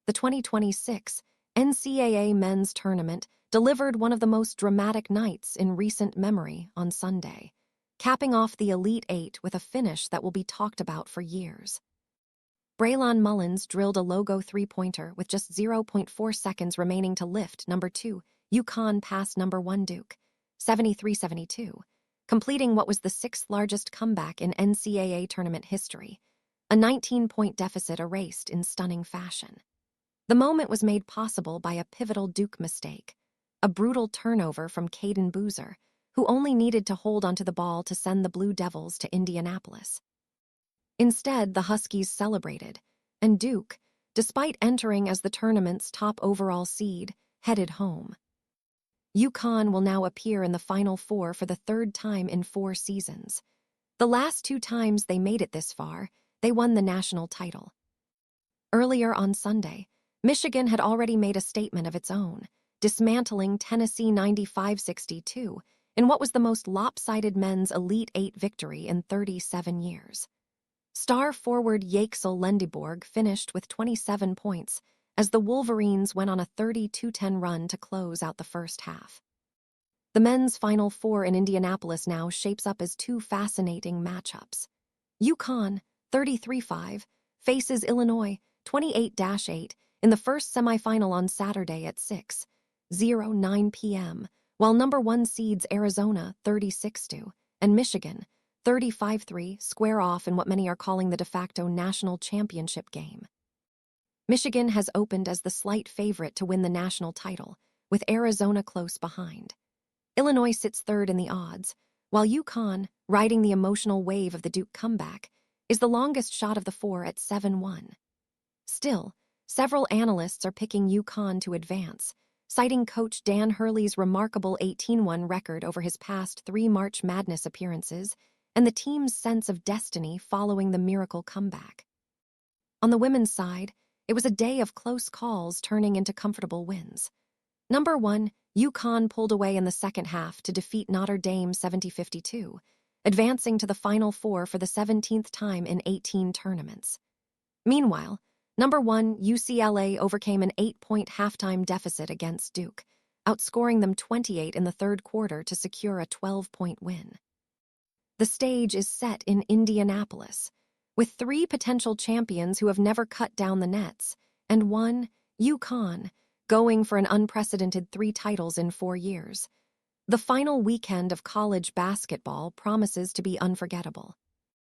the 2026 NCAA Men's Tournament delivered one of the most dramatic nights in recent memory on Sunday, capping off the Elite Eight with a finish that will be talked about for years. Braylon Mullins drilled a logo three-pointer with just 0.4 seconds remaining to lift number 2 UConn past number 1 Duke, 73-72, completing what was the sixth-largest comeback in NCAA tournament history, a 19-point deficit erased in stunning fashion. The moment was made possible by a pivotal Duke mistake, a brutal turnover from Caden Boozer, who only needed to hold onto the ball to send the Blue Devils to Indianapolis. Instead, the Huskies celebrated, and Duke, despite entering as the tournament's top overall seed, headed home. UConn will now appear in the Final Four for the third time in 4 seasons. The last 2 times they made it this far, they won the national title. Earlier on Sunday, Michigan had already made a statement of its own, dismantling Tennessee 95-62 in what was the most lopsided men's Elite Eight victory in 37 years. Star forward Yaxel Lendeborg finished with 27 points as the Wolverines went on a 32-10 run to close out the first half. The men's Final Four in Indianapolis now shapes up as 2 fascinating matchups. UConn, 33-5, faces Illinois, 28-8, in the first semifinal on Saturday at 6:09 p.m., while number 1 seeds Arizona, 36-2, and Michigan, 35-3, square off in what many are calling the de facto national championship game. Michigan has opened as the slight favorite to win the national title, with Arizona close behind. Illinois sits third in the odds, while UConn, riding the emotional wave of the Duke comeback, is the longest shot of the 4 at 7-1. Still, several analysts are picking UConn to advance, citing coach Dan Hurley's remarkable 18-1 record over his past 3 March Madness appearances and the team's sense of destiny following the miracle comeback. On the women's side, it was a day of close calls turning into comfortable wins. Number 1, UConn pulled away in the second half to defeat Notre Dame 70-52, advancing to the Final Four for the 17th time in 18 tournaments. Meanwhile, number 1, UCLA overcame an 8-point halftime deficit against Duke, outscoring them 28 in the third quarter to secure a 12-point win. The stage is set in Indianapolis, with 3 potential champions who have never cut down the nets, and 1, UConn, going for an unprecedented 3 titles in 4 years. The final weekend of college basketball promises to be unforgettable.